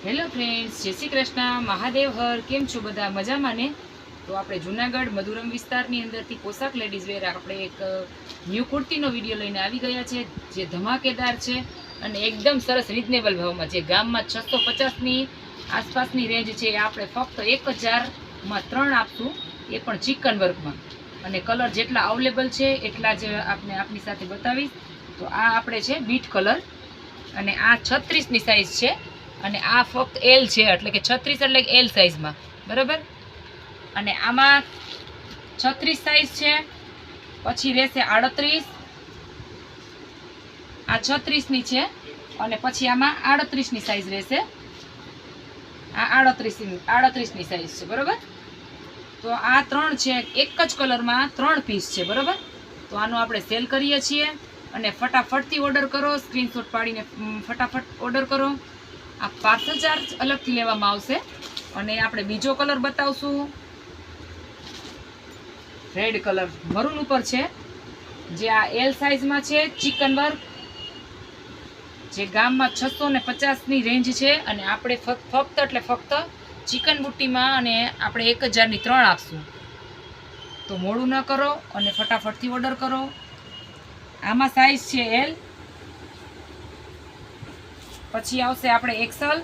Hello friends, જય શ્રી કૃષ્ણ, મહાદેવ હર. કેમ છો બધા? મજામાં ને? તો આપણે જુનાગઢ મધુરમ વિસ્તારની અંદરથી પોશાક લેડીઝ વેર આપણે એક ન્યૂ કુર્તીનો વિડીયો લઈને આવી ગયા છે, જે ધમાકેદાર છે અને એકદમ સરસ રિઝનેબલ ભાવમાં. જે ગામમાં 650ની આસપાસની રેન્જ છે, એ આપણે ફક્ત 1000માં 3 આપશું, એ પણ ચિકન વર્કમાં. અને કલર જેટલા અવેલેબલ છે એટલા જ આપની સાથે બતાવીશ. તો આ આપણે છે બીટ કલર, અને આ 36ની સાઇઝ છે, અને આ ફક્ત એલ છે, એટલે કે 36 એટલે કે એલ સાઇઝમાં, બરાબર. અને આમાં 36 સાઇઝ છે, પછી રહેશે 38, આ 36ની છે, અને પછી આમાં 38ની સાઇઝ રહેશે, આ 38ની સાઇઝ છે, બરાબર. તો આ 3 છે, એક જ કલરમાં 3 પીસ છે, બરાબર. તો આનો આપણે સેલ કરીએ છીએ, અને ફટાફટથી ઓર્ડર કરો, સ્ક્રીનશોટ પાડીને ફટાફટ ઓર્ડર કરો. આ પાર્સલ ચાર્જ અલગથી લેવામાં આવશે. અને આપણે બીજો કલર બતાવશું, રેડ કલર મરૂન ઉપર છે, જે આ એલ સાઇઝમાં છે, ચિકન વર્ક, જે ગામમાં 650ની રેન્જ છે, અને આપણે ફક્ત એટલે ફક્ત ચિકન બુટ્ટીમાં, અને આપણે 1000ની 3 આપશું. તો મોડું ન કરો અને ફટાફટથી ઓર્ડર કરો. આમાં સાઇઝ છે એલ, પછી આવશે આપણે એક્સલ,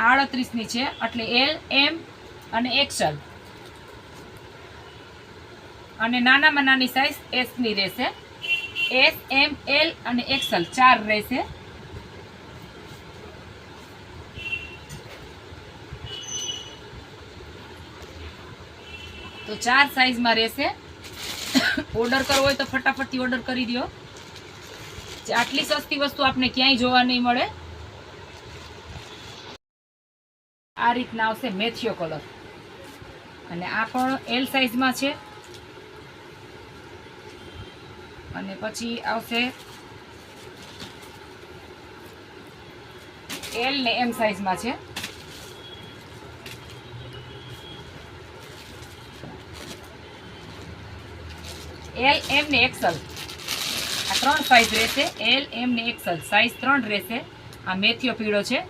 આ 38ની છે, એટલે એલ, એમ અને એક્સલ. અને નાનામાં નાની સાઇઝ એસની રહેશે, એસ, એમ, એલ અને એક્સલ 4 રહેશે. તો 4 સાઇઝમાં રહેશે. ઓર્ડર કરવો હોય તો ફટાફટથી ઓર્ડર કરી દો. આટલી સસ્તી વસ્તુ આપને ક્યાંય જોવા નહીં મળે. આ રીતના આવશે મેથિયો કલર, અને આ પણ એલ સાઇઝમાં છે. અને પછી આવશે એલ ને એમ સાઇઝમાં છે. એલ, એમ ને એક્સલ, આ 3 સાઇઝ રહેશે. એલ, એમ ને એક્સલ સાઇઝ 3 રહેશે. આ મેથિયો પીળો છે,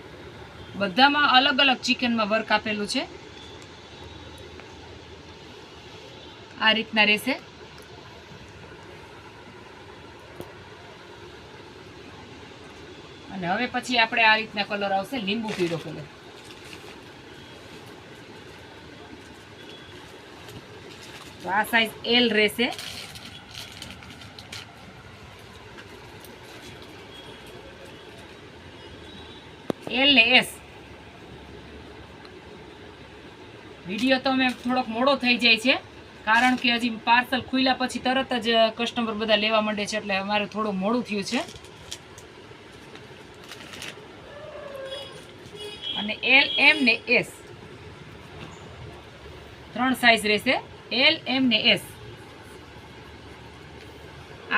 બધામાં અલગ અલગ ચિકનમાં વર્ક આપેલું છે. આ રીતના રહેશે. અને હવે પછી આપણે આ રીતના કલર આવશે, લીંબુ પીળો કલર. તો આ સાઇઝ એલ રહેશે. એલ ને એસ. વિડીયો તો અમે થોડોક મોડો થઈ જાય છે, કારણ કે હજી પાર્સલ ખુલ્યા પછી તરત જ કસ્ટમર બધા લેવા માંડે છે, એટલે અમારે થોડું મોડું થયું છે. અને એલ, એમ ને એસ 3 સાઇઝ રહેશે, એલ, એમ ને એસ.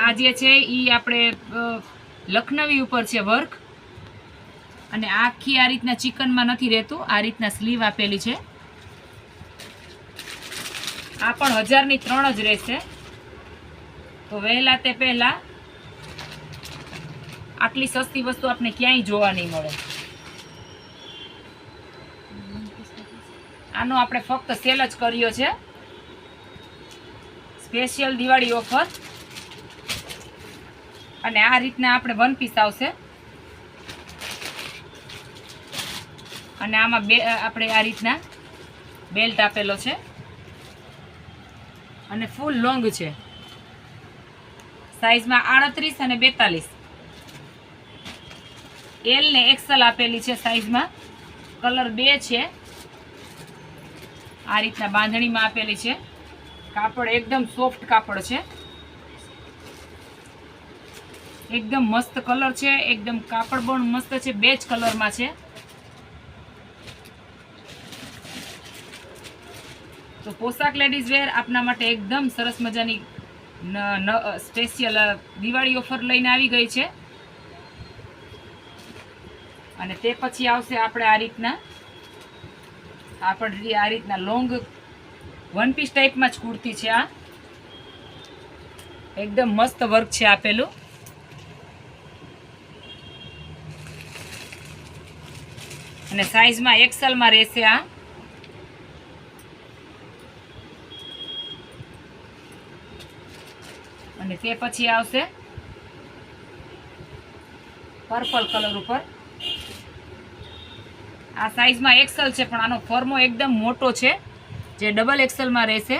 આ જે છે એ આપણે લખનવી ઉપર છે વર્ક, અને આખી આ રીતના ચિકનમાં નથી રહેતું, આ રીતના સ્લીવ આપેલી છે. આ પણ 1000ની 3 જ રહેશે. તો વહેલા તે પહેલા આટલી સસ્તી વસ્તુ આપણે ક્યાંય જોવા નહીં મળે. આનો આપણે ફક્ત સેલ જ કર્યો છે, સ્પેશિયલ દિવાળી ઓફર. અને આ રીતના આપણે 1 પીસ આવશે, અને આમાં આપણે આ રીતના બેલ્ટ આપેલો છે, અને ફૂલ લોંગ છે. સાઈઝમાં 38 અને 42. એલ ને એક્સલ આપેલી છે સાઈઝમાં. કલર 2 છે. આ રીતના બાંધણીમાં આપેલી છે. કાપડ એકદમ સોફ્ટ કાપડ છે, એકદમ મસ્ત કલર છે, એકદમ કાપડ પણ મસ્ત છે. 2 જ કલરમાં છે. તો પોશાક લેડીઝ વેર આપના માટે એકદમ સરસ મજાની સ્પેશિયલ દિવાળી ઓફર લઈને આવી ગઈ છે. અને તે પછી આવશે આપણે આ રીતના લોંગ 1 પીસ ટાઈપમાં જ કુર્તી છે. આ એકદમ મસ્ત વર્ક છે આપેલું. અને સાઇઝમાં એક્સેલમાં રહેશે આ. અને તે પછી આવશે પર્પલ કલર ઉપર. આ સાઇઝમાં એક્સેલ છે પણ આનો ફર્મો એકદમ મોટો છે, જે ડબલ એક્સેલમાં રહેશે.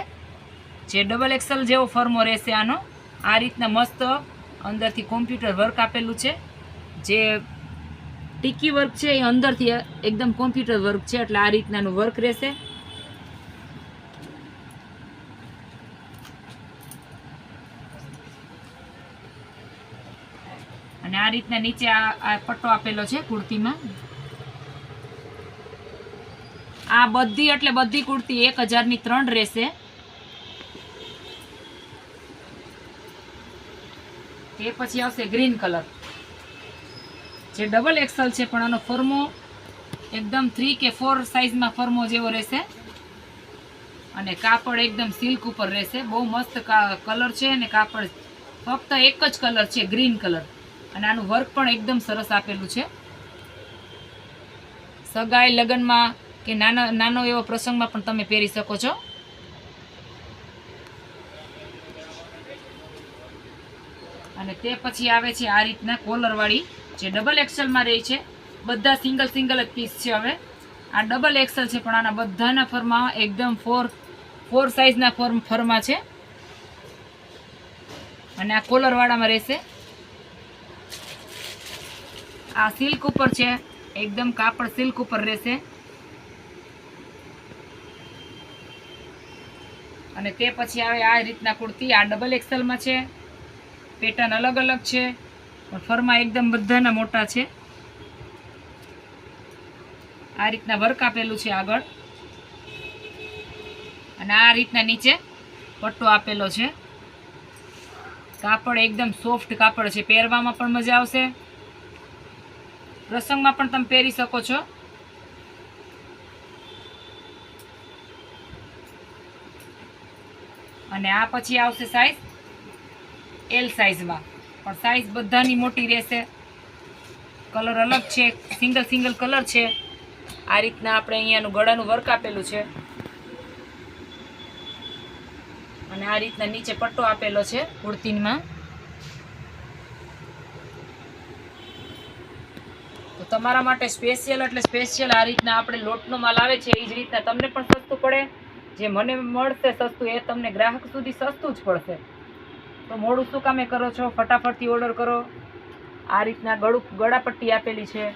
જે ડબલ એક્સેલ જેવો ફર્મો રહેશે આનો. આ રીતના મસ્ત અંદરથી કોમ્પ્યુટર વર્ક આપેલું છે. જે ટીકી વર્ક છે એ અંદરથી એકદમ કોમ્પ્યુટર વર્ક છે, એટલે આ રીતનાનું વર્ક રહેશે. અને આ રીતના નીચે આ પટ્ટો આપેલો છે કુર્તીમાં. આ બધી એટલે બધી કુર્તી 1000ની 3 રહેશે. તે પછી આવશે ગ્રીન કલર, જે ડબલ એક્સેલ છે પણ આનો ફર્મો એકદમ 3 કે 4 સાઇઝમાં ફર્મો જેવો રહેશે. અને કાપડ એકદમ સિલ્ક ઉપર રહેશે. બહુ મસ્ત કલર છે અને કાપડ ફક્ત એક જ કલર છે, ગ્રીન કલર. અને આનું વર્ક પણ એકદમ સરસ આપેલું છે. સગાઈ લગ્નમાં કે નાનો એવો પ્રસંગમાં પણ તમે પહેરી શકો છો. અને તે પછી આવે છે આ રીતના કોલરવાળી, જે ડબલ એક્સેલમાં રહી છે. બધા સિંગલ જ પીસ છે. હવે આ ડબલ એક્સેલ છે પણ આના બધાના ફરમાં એકદમ 4 સાઇઝના ફરમાં છે. અને આ કોલરવાળામાં રહેશે. આ સિલ્ક ઉપર છે, એકદમ કાપડ સિલ્ક ઉપર રહેશે. અને તે પછી આવે આ રીતના કુર્તી. આ ડબલ એક્સેલમાં છે. પેટર્ન અલગ છે પણ ફરમાં એકદમ બધાના મોટા છે. આ રીતના વર્ક આપેલું છે આગળ. અને આ રીતના નીચે પટ્ટો આપેલો છે. કાપડ એકદમ સોફ્ટ કાપડ છે, પહેરવામાં પણ મજા આવશે. પ્રસંગમાં પણ તમે પહેરી શકો છો. અને આ પછી આવશે સાઈઝ એલ સાઈઝમાં, પણ સાઈઝ બધાની મોટી રહેશે. કલર અલગ છે, સિંગલ કલર છે. આ રીતના આપણે અહીંયાનું ગળાનું વર્ક આપેલું છે. અને આ રીતના નીચે પટ્ટો આપેલો છે કુર્તીમાં. તો તમારા માટે સ્પેશિયલ એટલે સ્પેશિયલ આ રીતના આપણે લોટનો માલ આવે છે. એ જ રીતના તમને પણ સસ્તું પડે. જે મને મળશે સસ્તું એ તમને ગ્રાહક સુધી સસ્તું જ પડશે. તો મોડું શું કામે કરો છો? ફટાફટથી ઓર્ડર કરો. આ રીતના ગળાપટ્ટી આપેલી છે.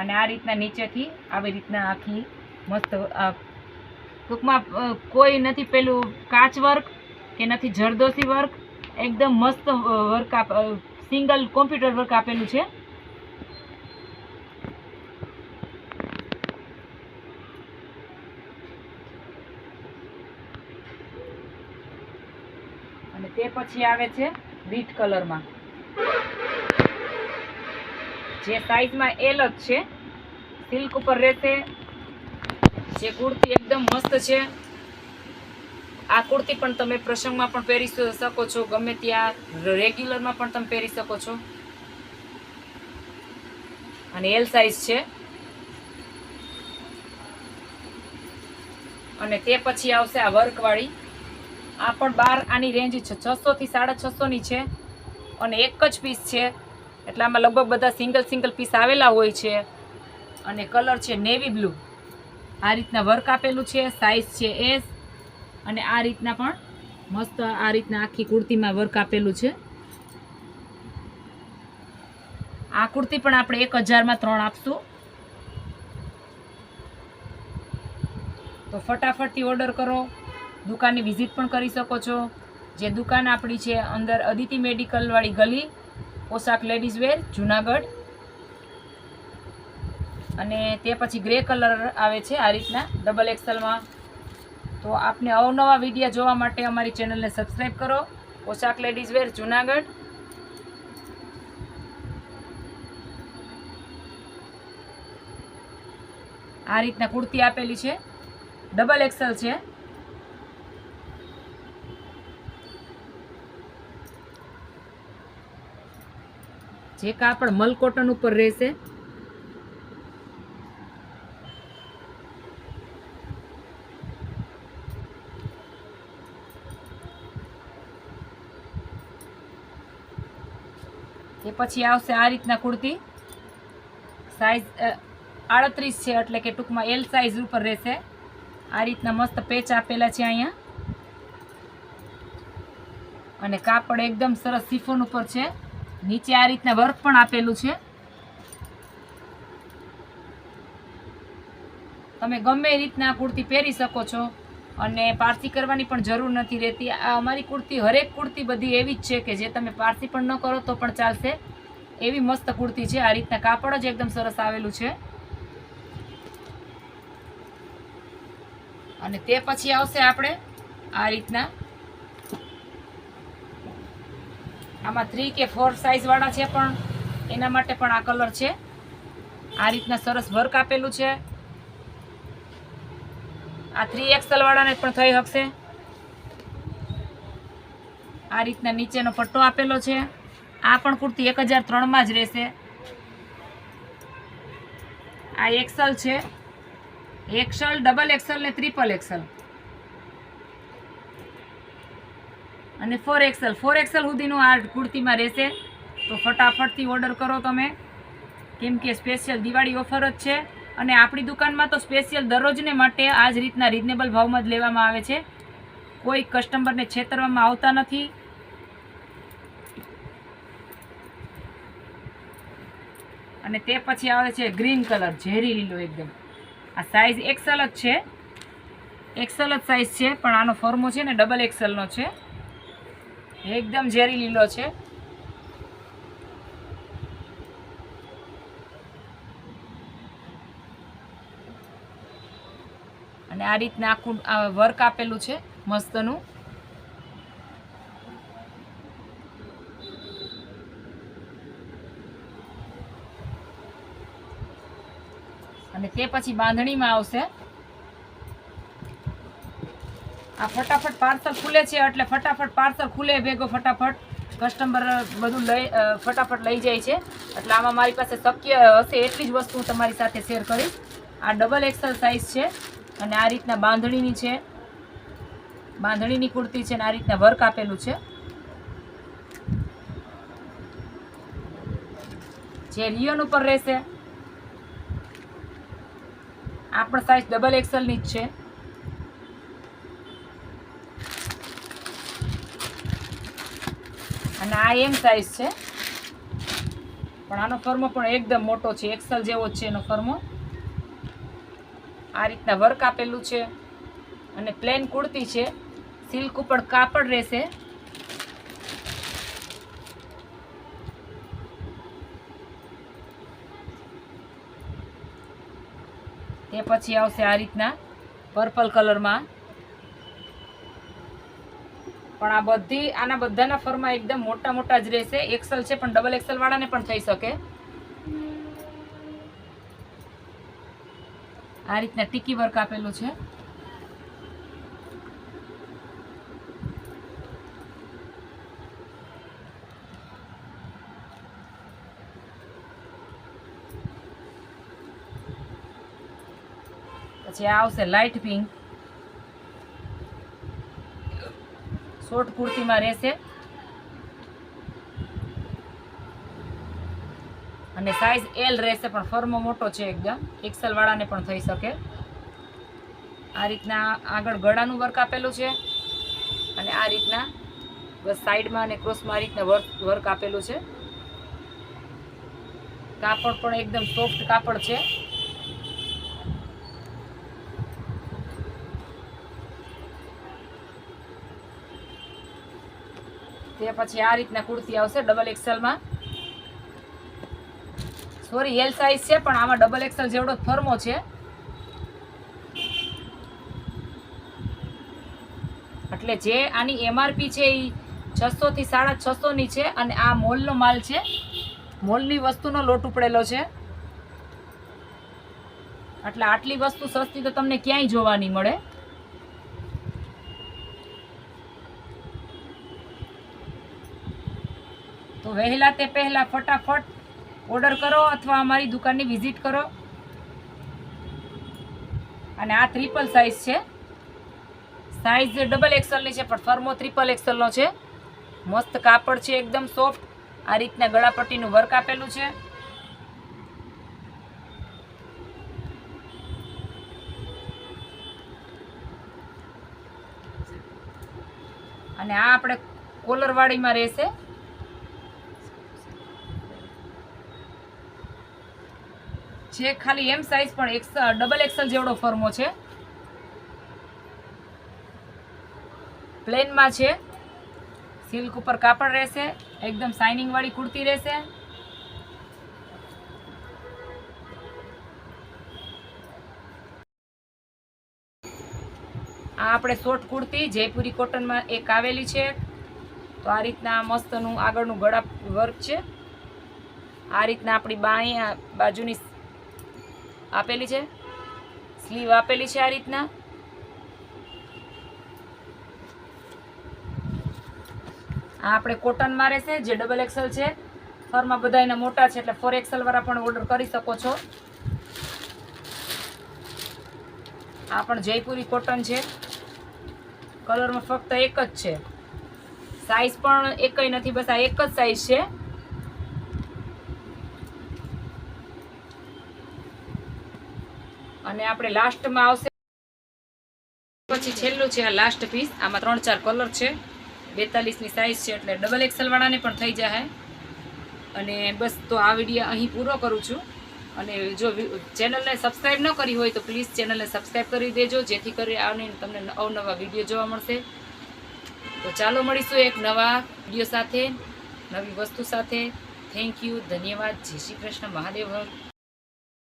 અને આ રીતના નીચેથી આવી રીતના આખી મસ્ત, ટૂંકમાં કોઈ નથી પેલું કાચ વર્ક કે નથી જરદોશી વર્ક. એકદમ મસ્ત વર્ક સિંગલ કોમ્પ્યુટર વર્ક આપેલું છે. અને તે પછી આવે છે વીટ કલરમાં, જે સાઈઝમાં એલ જ છે. સિલ્ક ઉપર રહેશે. જે કુર્તી એકદમ મસ્ત છે. આ કુર્તી પણ તમે પ્રસંગમાં પણ પહેરી શકો છો, ગમે ત્યાં રેગ્યુલરમાં પણ તમે પહેરી શકો છો. અને એલ સાઈઝ છે. અને તે પછી આવશે આ વર્કવાળી. આ પણ આની રેન્જ છે 600 થી 650 છે. અને એક જ પીસ છે, એટલે આમાં લગભગ બધા સિંગલ પીસ આવેલા હોય છે. અને કલર છે નેવી બ્લુ. આ રીતના વર્ક આપેલું છે. સાઈઝ છે એસ. અને આ રીતના પણ મસ્ત આ રીતના આખી કુર્તીમાં વર્ક આપેલું છે. આ કુર્તી પણ આપણે 1000માં 3 આપશું. તો ફટાફટથી ઓર્ડર કરો. દુકાનની વિઝિટ પણ કરી શકો છો. જે દુકાન આપણી છે અંદર અદિતિ મેડિકલ વાળી ગલી, પોશાક લેડીઝ વેર, જુનાગઢ. અને તે પછી ગ્રે કલર આવે છે આ રીતના ડબલ એક્સેલમાં. તો આપને અવનવા વિડીયો જોવા માટે અમારી ચેનલને સબસ્ક્રાઈબ કરો. પોશાક લેડીઝ વેર, જુનાગઢ. આ રીતના કુર્તી આપેલી છે. ડબલ એક્સેલ છે. જે કાપડ મલ કોટન ઉપર રહેશે. એ પછી આવશે આ રીતના કુર્તી. સાઈઝ 38 છે, એટલે કે ટૂંકમાં એલ સાઈઝ ઉપર રહેશે. આ રીતના મસ્ત પેચ આપેલા છે અહીંયા, અને કાપડ એકદમ સરસ શિફોન ઉપર છે. નીચે આ રીતના વર્ક પણ આપેલું છે. તમે ગમે એ રીતના કુર્તી પહેરી શકો છો, અને પારસી કરવાની પણ જરૂર નથી રહેતી. આ અમારી કુર્તી, હરેક કુર્તી બધી એવી જ છે કે જે તમે પારસી પણ ન કરો તો પણ ચાલશે, એવી મસ્ત કુર્તી છે. આ રીતના કાપડ જ એકદમ સરસ આવેલું છે. અને તે પછી આવશે આપણે આ રીતના, આમાં 3 કે 4 સાઈઝ વાળા છે, પણ એના માટે પણ આ કલર છે. આ રીતના સરસ વર્ક આપેલું છે. આ 3XL વાળાને પણ થઈ શકશે. આ રીતના નીચેનો પટ્ટો આપેલો છે. આ પણ કુર્તી 1003 માં જ રહેશે. આ XL છે, XL, XXL ને XXL અને 4XL. 4XL સુધીનું આ કુર્તીમાં રહેશે. તો ફટાફટથી ઓર્ડર કરો તમે, કેમ કે સ્પેશિયલ દિવાળી ઓફર જ છે. અને આપણી દુકાનમાં તો સ્પેશિયલ દરરોજને માટે આ જ રીતના રિઝનેબલ ભાવમાં જ લેવામાં આવે છે. કોઈ કસ્ટમરને છેતરવામાં આવતા નથી. અને તે પછી આવે છે ગ્રીન કલર, ઝેરી લીલો એકદમ. આ સાઈઝ XL જ છે, XL જ સાઈઝ છે, પણ આનો ફોર્મો છે ને XXL નો છે. એકદમ ઝેરી લીલો છે. અને આ રીતના આખું વર્ક આપેલું છે મસ્તનું. અને તે પછી બાંધણીમાં આવશે. આ ફટાફટ પાર્સલ ખુલે છે, એટલે ફટાફટ પાર્સલ ખુલે ભેગો ફટાફટ કસ્ટમર બધું ફટાફટ લઈ જાય છે. એટલે આમાં મારી પાસે શક્ય હશે એટલી જ વસ્તુ હું તમારી સાથે શેર કરીશ. આ XXL સાઈઝ છે, અને આ રીતના બાંધણીની છે. બાંધણીની કુર્તી છે, અને આ રીતના વર્ક આપેલું છે. જે રિયોન ઉપર રહેશે. આ પણ સાઈઝ XXL ની જ છે. અને આ એમ સાઈઝ છે, પણ આનો ફર્મો પણ એકદમ મોટો છે, XL જેવો જ છે એનો ફર્મો. આ રીતના વર્ક આપેલું છે, અને પ્લેન કુર્તી છે. સિલ્ક ઉપર કાપડ રહેશે. તે પછી આવશે આ રીતના પર્પલ કલરમાં. પણ આ બધી આના બધાના ફરમાં એકદમ મોટા મોટા જ રહેશે. XL છે, પણ XXL વાળાને પણ થઈ શકે. આ રીતના ટીકી વર્ક આપેલું છે. પછી આ આવશે લાઇટ પિંક, શોર્ટ કુર્તીમાં રહેશે. અને સાઈઝ L રહેશે, પણ ફર્મો મોટો છે એકદમ. XL વાળાને પણ થઈ શકે. આ રીતના આગળ ગળાનું વર્ક આપેલું છે, અને આ રીતના બસ સાઈડમાં અને ક્રોસમાં આ રીતના વર્ક આપેલું છે. કાપડ પણ એકદમ સોફ્ટ કાપડ છે. તે પછી આ રીતના કુર્તી આવશે XXL માં. સોરી, L સાઈઝ છે, પણ આમાં XXL જેવડો ફર્મો છે. એટલે જે આની MRP છે એ 600 થી 650 ની છે, અને આ મોલનો માલ છે. મોલની વસ્તુનો લોટ ઉપડેલો છે. એટલે આટલી વસ્તુ સસ્તી તો તમને ક્યાંય જોવા નહીં મળે. તો વહેલા તે પહેલાં ફટાફટ ઓર્ડર કરો અથવા અમારી દુકાનની વિઝિટ કરો. અને આ ટ્રિપલ સાઇઝ છે, સાઇઝ ડબલ એક્સલની છે પણ ફર્મો ટ્રિપલ એક્સલનો છે. મસ્ત કાપડ છે, એકદમ સોફ્ટ. આ રીતના ગળાપટ્ટીનું વર્ક આપેલું છે. અને આ આપણે કોલરવાળીમાં રહેશે. છે ખાલી એમ સાઇઝ પણ ડબલ એક્સલ જેવડો ફર્મો છે. પ્લેનમાં છે, સિલ્ક ઉપર કાપડ રહેશે, એકદમ શાઇનિંગ વાળી કુર્તી રહેશે. આ આપણે શોર્ટ કુર્તી જયપુરી કોટનમાં એક આવેલી છે. તો આ રીતના મસ્તનું આગળનું ગળા વર્ક છે. આ રીતના આપણી બાજુની આપેલી છે, સ્લીવ આપેલી છે. આ રીતના આ આપણે કોટનમાં રહેશે, જે ડબલ એક્સલ છે. ફરમાં બધા એના મોટા છે એટલે 4XL વાળા પણ ઓર્ડર કરી શકો છો. આ પણ જયપુરી કોટન છે. કલરમાં ફક્ત એક જ છે, સાઈઝ પણ એકય નથી, બસ આ એક જ સાઈઝ છે. અને આપણે લાસ્ટમાં આવશે પછી છેલ્લું છે આ લાસ્ટ પીસ. આમાં 3-4 કલર છે. 42ની સાઈઝ છે એટલે ડબલ એક્સલ વાળાને પણ થઈ જાય. અને બસ તો આ વિડીયો અહીં પૂરો કરું છું. અને જો ચેનલને સબસ્ક્રાઈબ ન કરી હોય તો પ્લીઝ ચેનલને સબસ્ક્રાઈબ કરી દેજો, જેથી કરી તમને અવનવા વિડીયો જોવા મળશે. તો ચાલો મળીશું એક નવા વિડીયો સાથે, નવી વસ્તુ સાથે. થેન્ક યુ, ધન્યવાદ. જય શ્રી કૃષ્ણ, મહાદેવ હર.